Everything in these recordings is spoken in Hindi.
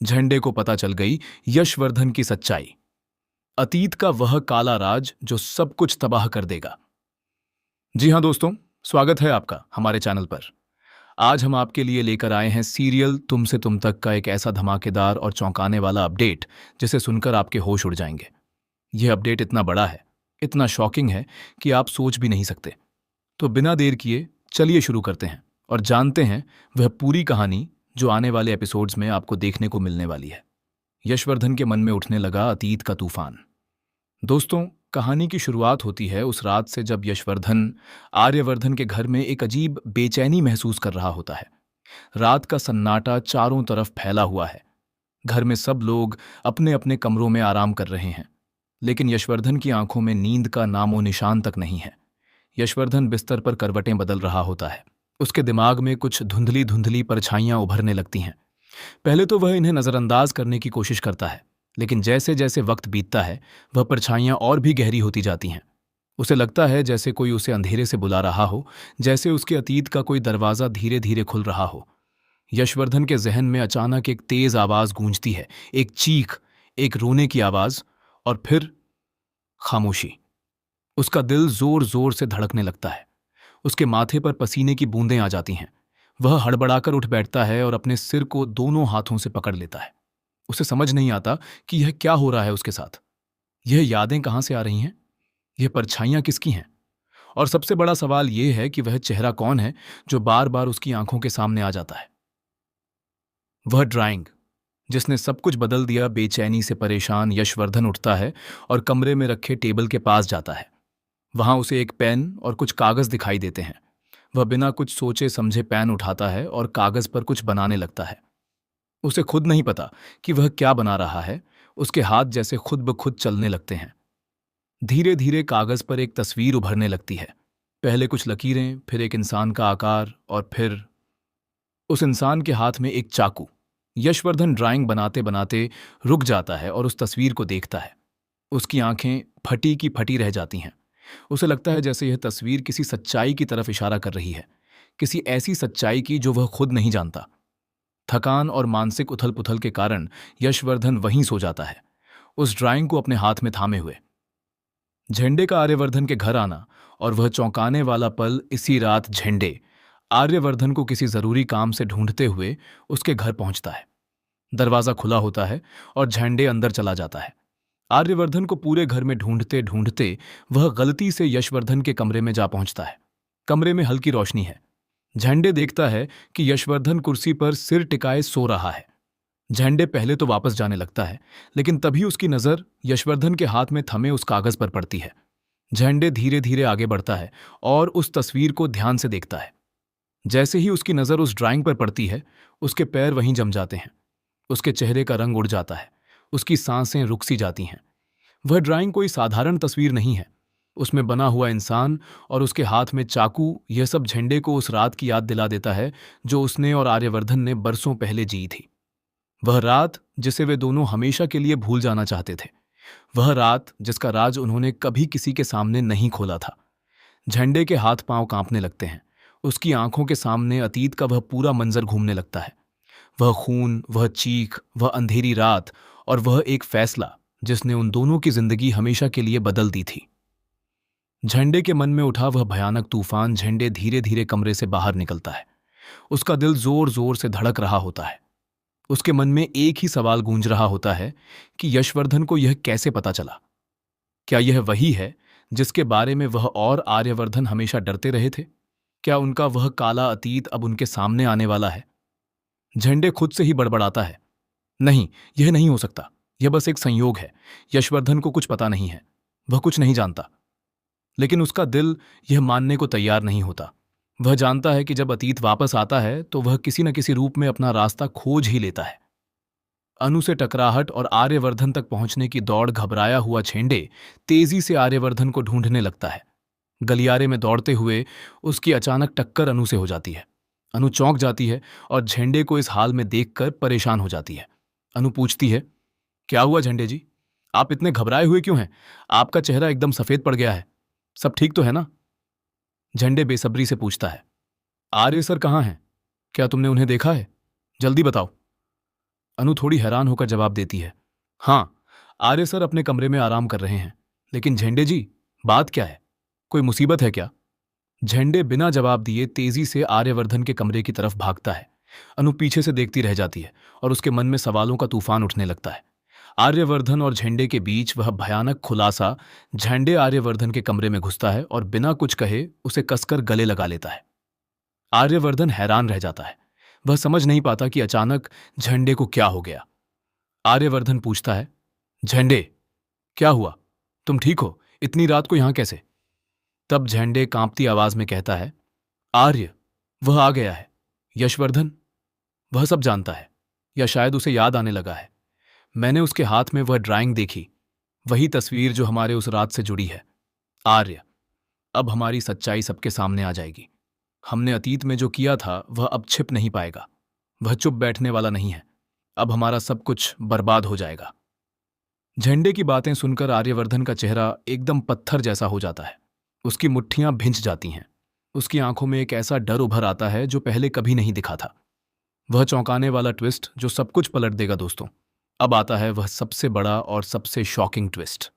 झंडे को पता चल गई यशवर्धन की सच्चाई, अतीत का वह काला राज जो सब कुछ तबाह कर देगा। जी हां दोस्तों, स्वागत है आपका हमारे चैनल पर। आज हम आपके लिए लेकर आए हैं सीरियल तुमसे तुम तक का एक ऐसा धमाकेदार और चौंकाने वाला अपडेट जिसे सुनकर आपके होश उड़ जाएंगे। यह अपडेट इतना बड़ा है, इतना शॉकिंग है कि आप सोच भी नहीं सकते। तो बिना देर किए चलिए शुरू करते हैं और जानते हैं वह पूरी कहानी जो आने वाले एपिसोड्स में आपको देखने को मिलने वाली है। यशवर्धन के मन में उठने लगा अतीत का तूफान। दोस्तों, कहानी की शुरुआत होती है उस रात से जब यशवर्धन आर्यवर्धन के घर में एक अजीब बेचैनी महसूस कर रहा होता है। रात का सन्नाटा चारों तरफ फैला हुआ है। घर में सब लोग अपने अपने कमरों में आराम कर रहे हैं, लेकिन यशवर्धन की आंखों में नींद का नामो निशान तक नहीं है। यशवर्धन बिस्तर पर करवटें बदल रहा होता है। उसके दिमाग में कुछ धुंधली धुंधली परछाइयां उभरने लगती हैं। पहले तो वह इन्हें नजरअंदाज करने की कोशिश करता है, लेकिन जैसे जैसे वक्त बीतता है वह परछाइयां और भी गहरी होती जाती हैं। उसे लगता है जैसे कोई उसे अंधेरे से बुला रहा हो, जैसे उसके अतीत का कोई दरवाजा धीरे धीरे खुल रहा हो। यशवर्धन के जहन में अचानक एक तेज आवाज गूंजती है, एक चीख, एक रोने की आवाज, और फिर खामोशी। उसका दिल जोर जोर से धड़कने लगता है। उसके माथे पर पसीने की बूंदें आ जाती हैं। वह हड़बड़ाकर उठ बैठता है और अपने सिर को दोनों हाथों से पकड़ लेता है। उसे समझ नहीं आता कि यह क्या हो रहा है उसके साथ। यह यादें कहां से आ रही हैं? यह परछाइयां किसकी हैं? और सबसे बड़ा सवाल यह है कि वह चेहरा कौन है जो बार बार उसकी आंखों के सामने आ जाता है? वह ड्राइंग जिसने सब कुछ बदल दिया। बेचैनी से परेशान यशवर्धन उठता है और कमरे में रखे टेबल के पास जाता है। वहां उसे एक पेन और कुछ कागज दिखाई देते हैं। वह बिना कुछ सोचे समझे पेन उठाता है और कागज पर कुछ बनाने लगता है। उसे खुद नहीं पता कि वह क्या बना रहा है। उसके हाथ जैसे खुद ब खुद चलने लगते हैं। धीरे धीरे कागज पर एक तस्वीर उभरने लगती है। पहले कुछ लकीरें, फिर एक इंसान का आकार, और फिर उस इंसान के हाथ में एक चाकू। यशवर्धन ड्राइंग बनाते बनाते रुक जाता है और उस तस्वीर को देखता है। उसकी आंखें फटी की फटी रह जाती हैं। उसे लगता है जैसे यह तस्वीर किसी सच्चाई की तरफ इशारा कर रही है, किसी ऐसी सच्चाई की जो वह खुद नहीं जानता। थकान और मानसिक उथल पुथल के कारण यशवर्धन वहीं सो जाता है, उस ड्राइंग को अपने हाथ में थामे हुए। झंडे का आर्यवर्धन के घर आना और वह चौंकाने वाला पल, इसी रात झंडे आर्यवर्धन को किसी जरूरी काम से ढूंढते हुए उसके घर पहुंचता है। दरवाजा खुला होता है और झंडे अंदर चला जाता है। आर्यवर्धन को पूरे घर में ढूंढते ढूंढते वह गलती से यशवर्धन के कमरे में जा पहुंचता है। कमरे में हल्की रोशनी है। झंडे देखता है कि यशवर्धन कुर्सी पर सिर टिकाए सो रहा है। झंडे पहले तो वापस जाने लगता है, लेकिन तभी उसकी नजर यशवर्धन के हाथ में थमे उस कागज पर पड़ती है। झंडे धीरे धीरे आगे बढ़ता है और उस तस्वीर को ध्यान से देखता है। जैसे ही उसकी नजर उस ड्राइंग पर पड़ती है, उसके पैर वहीं जम जाते हैं। उसके चेहरे का रंग उड़ जाता है। उसकी सांसें रुक सी जाती हैं। वह ड्राइंग कोई साधारण तस्वीर नहीं है। उसमें बना हुआ इंसान और उसके हाथ में चाकू, यह सब झंडे को उस रात की याद दिला देता है जो उसने और आर्यवर्धन ने बरसों पहले जी थी। वह रात जिसे वे दोनों हमेशा के लिए भूल जाना चाहते थे। वह रात जिसका राज उन्होंने कभी किसी के सामने नहीं खोला था। झंडे के हाथ पांव कांपने लगते हैं। उसकी आंखों के सामने अतीत का वह पूरा मंजर घूमने लगता है। वह खून, वह चीख, वह अंधेरी रात, और वह एक फैसला जिसने उन दोनों की जिंदगी हमेशा के लिए बदल दी थी। झंडे के मन में उठा वह भयानक तूफान। झंडे धीरे धीरे कमरे से बाहर निकलता है। उसका दिल जोर जोर से धड़क रहा होता है। उसके मन में एक ही सवाल गूंज रहा होता है कि यशवर्धन को यह कैसे पता चला? क्या यह वही है जिसके बारे में वह और आर्यवर्धन हमेशा डरते रहे थे? क्या उनका वह काला अतीत अब उनके सामने आने वाला है? झंडे खुद से ही बड़बड़ाता है, नहीं, यह नहीं हो सकता। यह बस एक संयोग है। यशवर्धन को कुछ पता नहीं है, वह कुछ नहीं जानता। लेकिन उसका दिल यह मानने को तैयार नहीं होता। वह जानता है कि जब अतीत वापस आता है तो वह किसी न किसी रूप में अपना रास्ता खोज ही लेता है। अनु से टकराहट और आर्यवर्धन तक पहुंचने की दौड़, घबराया हुआ झंडे तेजी से आर्यवर्धन को ढूंढने लगता है। गलियारे में दौड़ते हुए उसकी अचानक टक्कर अनु से हो जाती है। अनु चौंक जाती है और झंडे को इस हाल में देखकर परेशान हो जाती है। अनु पूछती है, क्या हुआ झंडे जी? आप इतने घबराए हुए क्यों हैं? आपका चेहरा एकदम सफेद पड़ गया है। सब ठीक तो है ना? झंडे बेसब्री से पूछता है। आर्य सर कहाँ हैं? क्या तुमने उन्हें देखा है? जल्दी बताओ। अनु थोड़ी हैरान होकर जवाब देती है। हाँ, आर्य सर अपने कमरे में आराम कर रहे हैं। लेकिन झेंडे जी, बात क्या है? कोई मुसीबत है क्या? झेंडे बिना जवाब दिए तेजी से आर्यवर्धन के कमरे की तरफ भागता है। अनु पीछे से देखती रह जाती है और उसके मन में सवालों का तूफान उठने लगता है। आर्यवर्धन और झेंडे के बीच वह भयानक खुलासा। झेंडे आर्यवर्धन के कमरे में घुसता है और बिना कुछ कहे उसे कसकर गले लगा लेता है। आर्यवर्धन हैरान रह जाता है। वह समझ नहीं पाता कि अचानक झेंडे को क्या हो गया। आर्यवर्धन पूछता है, झेंडे, क्या हुआ? तुम ठीक हो? इतनी रात को यहां कैसे? तब झेंडे कांपती आवाज में कहता है, आर्य, वह आ गया है। यशवर्धन, वह सब जानता है, या शायद उसे याद आने लगा है। मैंने उसके हाथ में वह ड्राइंग देखी, वही तस्वीर जो हमारे उस रात से जुड़ी है। आर्य, अब हमारी सच्चाई सबके सामने आ जाएगी। हमने अतीत में जो किया था वह अब छिप नहीं पाएगा। वह चुप बैठने वाला नहीं है। अब हमारा सब कुछ बर्बाद हो जाएगा। झेंडे की बातें सुनकर आर्यवर्धन का चेहरा एकदम पत्थर जैसा हो जाता है। उसकी मुट्ठियां भिंच जाती हैं। उसकी आंखों में एक ऐसा डर उभर आता है जो पहले कभी नहीं दिखा था। वह चौंकाने वाला ट्विस्ट जो सब कुछ पलट देगा दोस्तों। अब आता है वह सबसे बड़ा और सबसे शॉकिंग ट्विस्ट।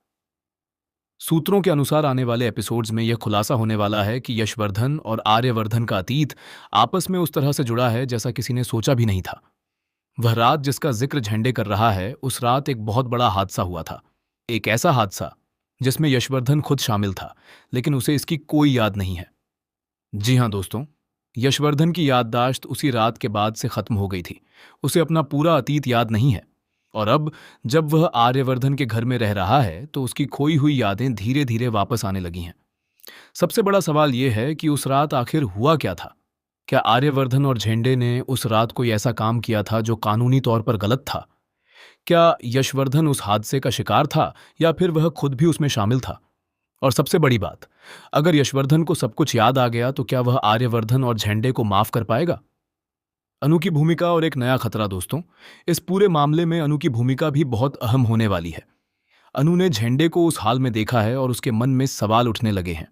सूत्रों के अनुसार आने वाले एपिसोड्स में यह खुलासा होने वाला है कि यशवर्धन और आर्यवर्धन का अतीत आपस में उस तरह से जुड़ा है जैसा किसी ने सोचा भी नहीं था। वह रात जिसका जिक्र झेंडे कर रहा है, उस रात एक बहुत बड़ा हादसा हुआ था। एक ऐसा हादसा जिसमें यशवर्धन खुद शामिल था, लेकिन उसे इसकी कोई याद नहीं है। जी हां दोस्तों, यशवर्धन की याददाश्त उसी रात के बाद से खत्म हो गई थी। उसे अपना पूरा अतीत याद नहीं है और अब जब वह आर्यवर्धन के घर में रह रहा है तो उसकी खोई हुई यादें धीरे धीरे वापस आने लगी हैं। सबसे बड़ा सवाल यह है कि उस रात आखिर हुआ क्या था? क्या आर्यवर्धन और झेंडे ने उस रात कोई ऐसा काम किया था जो कानूनी तौर पर गलत था? क्या यशवर्धन उस हादसे का शिकार था या फिर वह खुद भी उसमें शामिल था? और सबसे बड़ी बात, अगर यशवर्धन को सब कुछ याद आ गया तो क्या वह आर्यवर्धन और झेंडे को माफ कर पाएगा? अनु की भूमिका और एक नया खतरा दोस्तों। इस पूरे मामले में अनु की भूमिका भी बहुत अहम होने वाली है। अनु ने झेंडे को उस हाल में देखा है और उसके मन में सवाल उठने लगे हैं।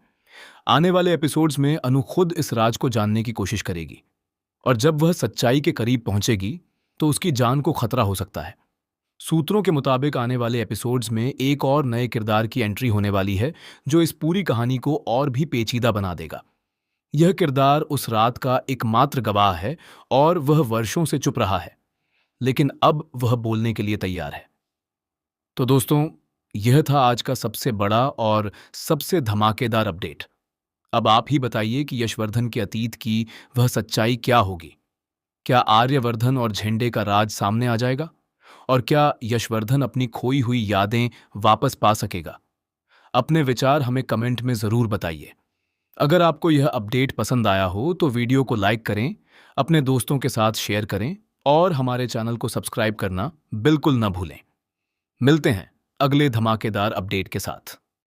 आने वाले एपिसोड्स में अनु खुद इस राज को जानने की कोशिश करेगी और जब वह सच्चाई के करीब पहुंचेगी तो उसकी जान को खतरा हो सकता है। सूत्रों के मुताबिक आने वाले एपिसोड्स में एक और नए किरदार की एंट्री होने वाली है जो इस पूरी कहानी को और भी पेचीदा बना देगा। यह किरदार उस रात का एकमात्र गवाह है और वह वर्षों से चुप रहा है, लेकिन अब वह बोलने के लिए तैयार है। तो दोस्तों, यह था आज का सबसे बड़ा और सबसे धमाकेदार अपडेट। अब आप ही बताइए कि यशवर्धन के अतीत की वह सच्चाई क्या होगी। क्या आर्यवर्धन और झेंडे का राज सामने आ जाएगा? और क्या यशवर्धन अपनी खोई हुई यादें वापस पा सकेगा? अपने विचार हमें कमेंट में जरूर बताइए। अगर आपको यह अपडेट पसंद आया हो तो वीडियो को लाइक करें, अपने दोस्तों के साथ शेयर करें और हमारे चैनल को सब्सक्राइब करना बिल्कुल न भूलें। मिलते हैं अगले धमाकेदार अपडेट के साथ।